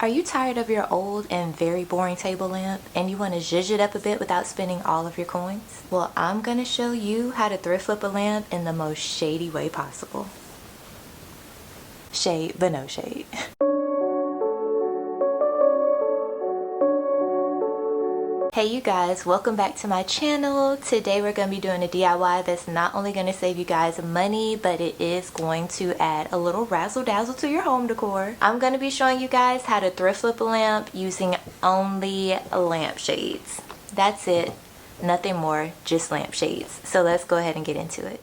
Are you tired of your old and very boring table lamp and you want to zhuzh it up a bit without spending all of your coins? Well, I'm going to show you how to thrift flip a lamp in the most shady way possible. Shade, but no shade. Hey you guys, welcome back to my channel. Today we're going to be doing a DIY that's not only going to save you guys money, but it is going to add a little razzle dazzle to your home decor. I'm going to be showing you guys how to thrift flip a lamp using only lampshades. That's it, nothing more, just lampshades. So let's go ahead and get into it.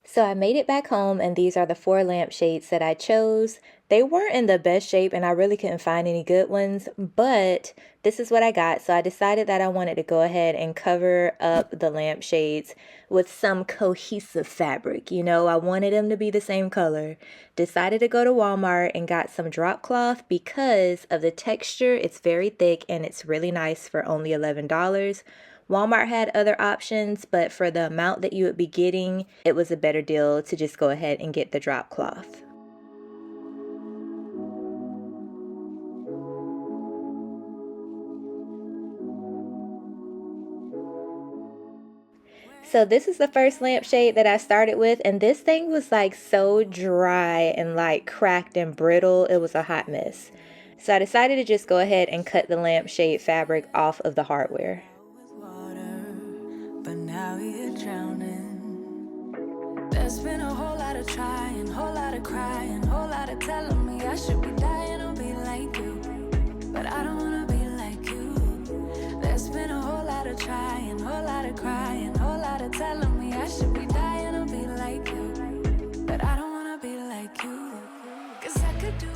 So I made it back home and these are the 4 lampshades that I chose. They weren't in the best shape and I really couldn't find any good ones, but this is what I got. So I decided that I wanted to go ahead and cover up the lampshades with some cohesive fabric. You know, I wanted them to be the same color. Decided to go to Walmart and got some drop cloth because of the texture. It's very thick and it's really nice for only $11. Walmart had other options, but for the amount that you would be getting, it was a better deal to just go ahead and get the drop cloth. So this is the first lampshade that I started with, and this thing was like so dry and like cracked and brittle. It was a hot mess. So I decided to just go ahead and cut the lampshade fabric off of the hardware. But now you're drowning. There's been a whole lot of trying, whole lot of crying, whole lot of telling me I should be dying or be like you, but I don't wanna be like you. There's been a whole lot of trying, whole lot of crying, whole lot of telling me I should be dying or be like you, but I don't wanna be like you. 'Cause I could do.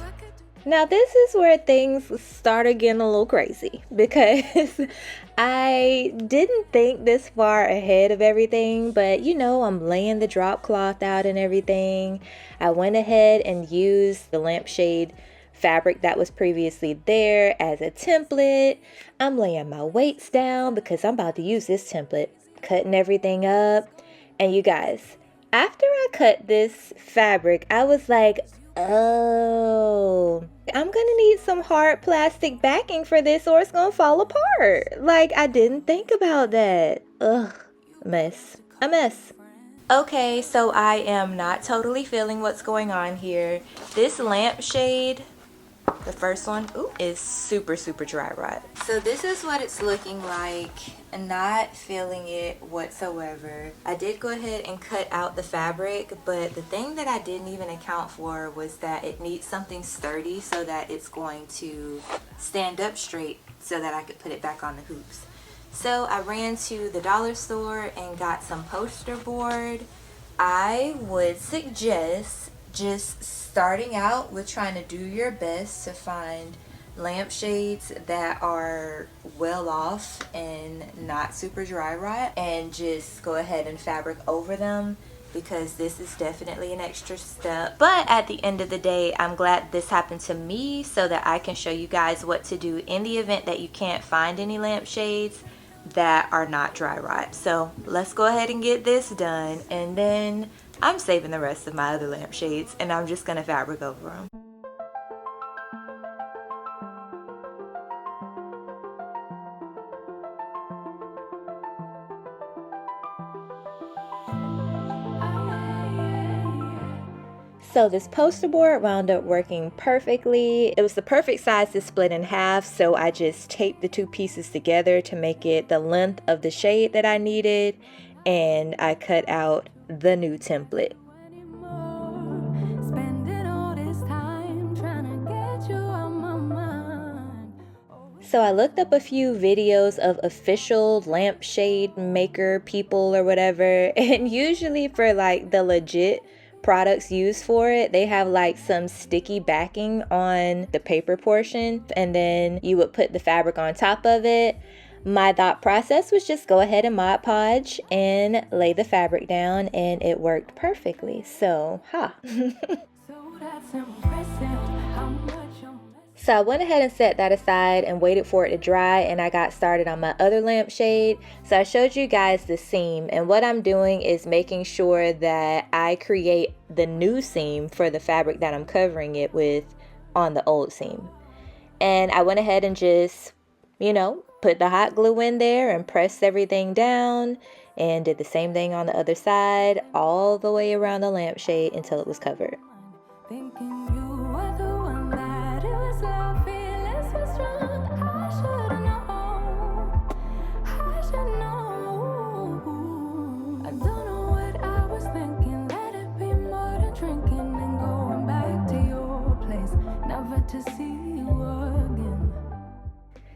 Now this is where things started getting a little crazy because I didn't think this far ahead of everything, but you know, I'm laying the drop cloth out and everything. I went ahead and used the lampshade fabric that was previously there as a template. I'm laying my weights down because I'm about to use this template, cutting everything up. And you guys, after I cut this fabric, I was like, oh, I'm gonna need some hard plastic backing for this or it's gonna fall apart. Like, I didn't think about that. Ugh, a mess. Okay, so I am not totally feeling what's going on here. This lampshade, the first one, is super dry rot. So this is what it's looking like. Not feeling it whatsoever. I did go ahead and cut out the fabric, but the thing that I didn't even account for was that it needs something sturdy so that it's going to stand up straight so that I could put it back on the hoops. So I ran to the dollar store and got some poster board. I would suggest just starting out with trying to do your best to find lampshades that are well off and not super dry rot, and just go ahead and fabric over them because this is definitely an extra step. But at the end of the day, I'm glad this happened to me so that I can show you guys what to do in the event that you can't find any lampshades that are not dry rot. So let's go ahead and get this done, and then I'm saving the rest of my other lampshades and I'm just gonna fabric over them. So this poster board wound up working perfectly. It was the perfect size to split in half, so I just taped the 2 pieces together to make it the length of the shade that I needed, and I cut out the new template. So I looked up a few videos of official lampshade maker people or whatever, and usually for like the legit products used for it, they have like some sticky backing on the paper portion, and then you would put the fabric on top of it. My thought process was just go ahead and Mod Podge and lay the fabric down, and it worked perfectly. So, So I went ahead and set that aside and waited for it to dry, and I got started on my other lampshade. So I showed you guys the seam, and what I'm doing is making sure that I create the new seam for the fabric that I'm covering it with on the old seam. And I went ahead and just, put the hot glue in there and pressed everything down, and did the same thing on the other side all the way around the lampshade until it was covered.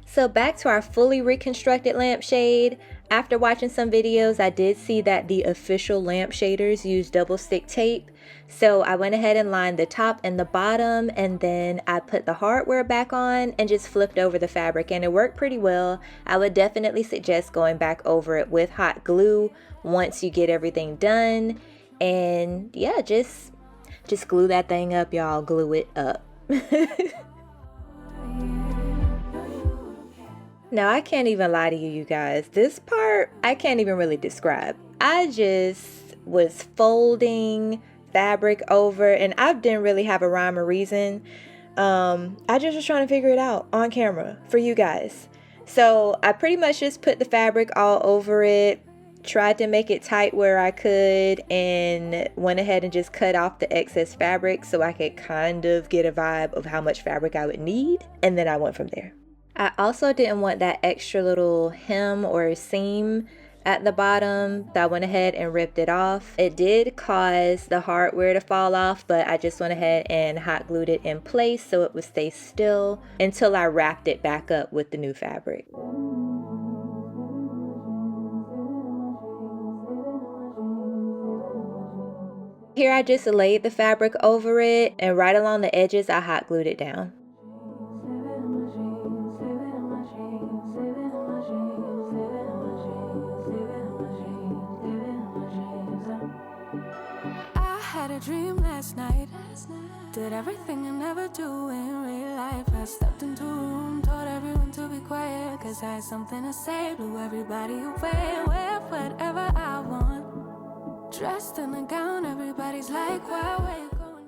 So back to our fully reconstructed lampshade. After watching some videos, I did see that the official lampshaders use double stick tape. So I went ahead and lined the top and the bottom, and then I put the hardware back on and just flipped over the fabric, and it worked pretty well. I would definitely suggest going back over it with hot glue once you get everything done. And yeah, just glue that thing up, y'all. Glue it up. Now, I can't even lie to you guys. This part, I can't even really describe. I just was folding fabric over, and I didn't really have a rhyme or reason. I just was trying to figure it out on camera for you guys. So I pretty much just put the fabric all over it, tried to make it tight where I could, and went ahead and just cut off the excess fabric so I could kind of get a vibe of how much fabric I would need, and then I went from there. I also didn't want that extra little hem or seam at the bottom, so I went ahead and ripped it off. It did cause the hardware to fall off, but I just went ahead and hot glued it in place so it would stay still until I wrapped it back up with the new fabric. Here I just laid the fabric over it, and right along the edges I hot glued it down. Dream last night. Did everything I never do in real life. I stepped into a room, told everyone to be quiet, cause I had something to say. Blew everybody away, wear whatever I want. Dressed in a gown, everybody's like, why are you going?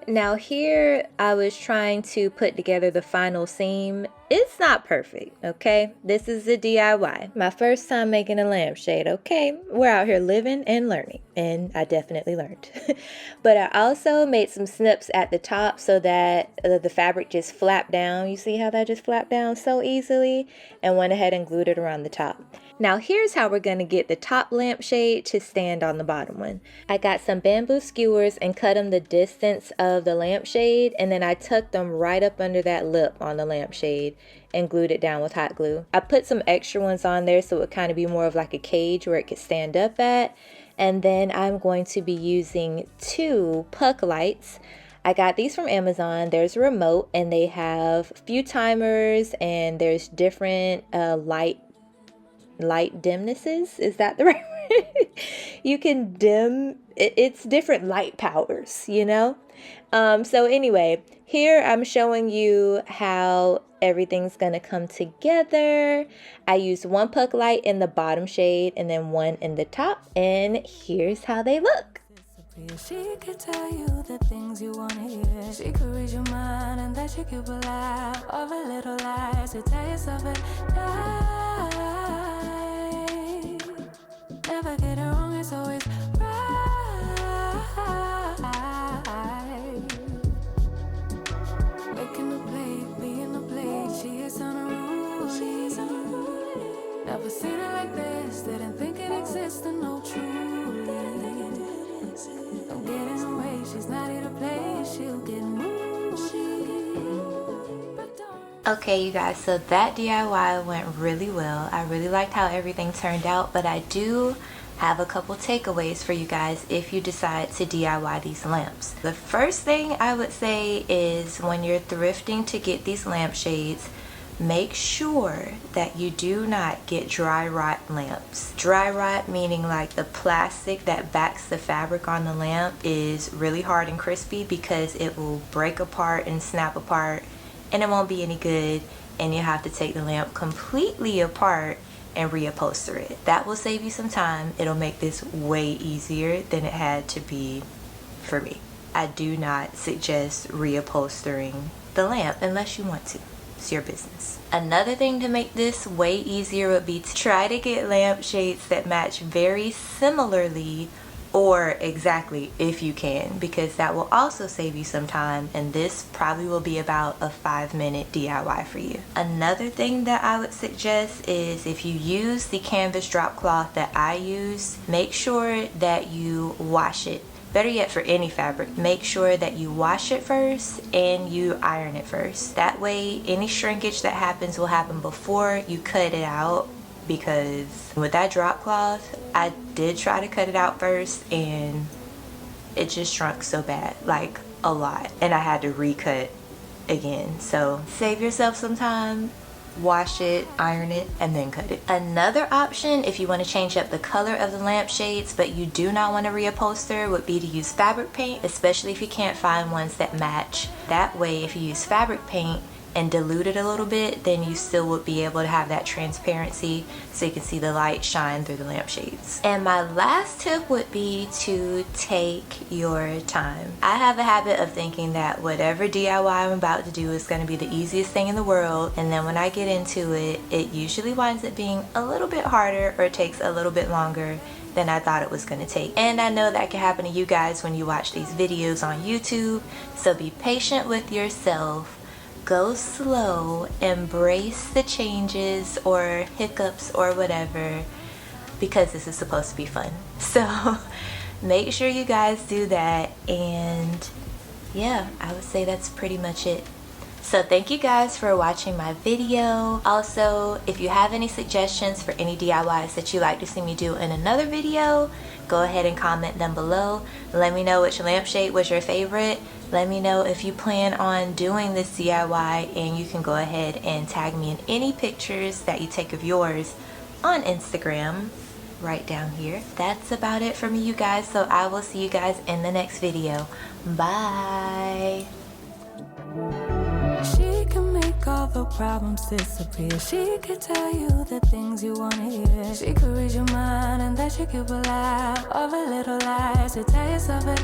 Now here I was trying to put together the final seam. It's not perfect, okay? This is a DIY. My first time making a lampshade, okay? We're out here living and learning, and I definitely learned. But I also made some snips at the top so that the fabric just flapped down. You see how that just flapped down so easily? And went ahead and glued it around the top. Now here's how we're going to get the top lampshade to stand on the bottom one. I got some bamboo skewers and cut them the distance of the lampshade, and then I tucked them right up under that lip on the lampshade and glued it down with hot glue. I put some extra ones on there so it would kind of be more of like a cage where it could stand up at. And then I'm going to be using 2 puck lights. I got these from Amazon. There's a remote, and they have a few timers, and there's different light dimnesses. Is that the right word? You can dim it's different light powers, so anyway, here I'm showing you how everything's gonna come together. I used 1 puck light in the bottom shade and then 1 in the top, and here's how they look. She could tell you the things you want to hear. She could read your mind, and that she could believe all the little lies to tell yourself at night. Never get it wrong, it's always right. Making a plate, being a plate, she is unruly. Never seen it like this, didn't think it existed, no truly. Don't get in her way, she's not here to play, she'll get moody. Okay, you guys, so that DIY went really well. I really liked how everything turned out, but I do have a couple takeaways for you guys if you decide to DIY these lamps. The first thing I would say is when you're thrifting to get these lampshades, make sure that you do not get dry rot lamps. Dry rot meaning like the plastic that backs the fabric on the lamp is really hard and crispy because it will break apart and snap apart and it won't be any good, and you have to take the lamp completely apart and reupholster it. That will save you some time. It'll make this way easier than it had to be for me. I do not suggest reupholstering the lamp unless you want to. It's your business. Another thing to make this way easier would be to try to get lampshades that match very similarly or exactly if you can, because that will also save you some time, and this probably will be about a 5-minute DIY for you. Another thing that I would suggest is if you use the canvas drop cloth that I use, make sure that you wash it. Better yet, for any fabric, make sure that you wash it first and you iron it first. That way any shrinkage that happens will happen before you cut it out, because with that drop cloth, I did try to cut it out first and it just shrunk so bad, like a lot, and I had to recut again. So save yourself some time, wash it, iron it, and then cut it. Another option, if you want to change up the color of the lampshades but you do not want to reupholster, would be to use fabric paint, especially if you can't find ones that match. That way, if you use fabric paint and dilute it a little bit, then you still would be able to have that transparency so you can see the light shine through the lampshades. And my last tip would be to take your time. I have a habit of thinking that whatever DIY I'm about to do is going to be the easiest thing in the world, and then when I get into it, it usually winds up being a little bit harder or takes a little bit longer than I thought it was going to take. And I know that can happen to you guys when you watch these videos on YouTube, so be patient with yourself. Go slow, embrace the changes or hiccups or whatever, because this is supposed to be fun. So make sure you guys do that, and yeah, I would say that's pretty much it. So thank you guys for watching my video. Also, if you have any suggestions for any DIYs that you'd like to see me do in another video, go ahead and comment them below. Let me know which lampshade was your favorite. Let me know if you plan on doing this DIY, and you can go ahead and tag me in any pictures that you take of yours on Instagram right down here. That's about it for me, you guys, so I will see you guys in the next video. Bye. She can make all the problems disappear. She could tell you the things you want to hear. She could read your mind, and that you could rely over little lies to tell yourself it.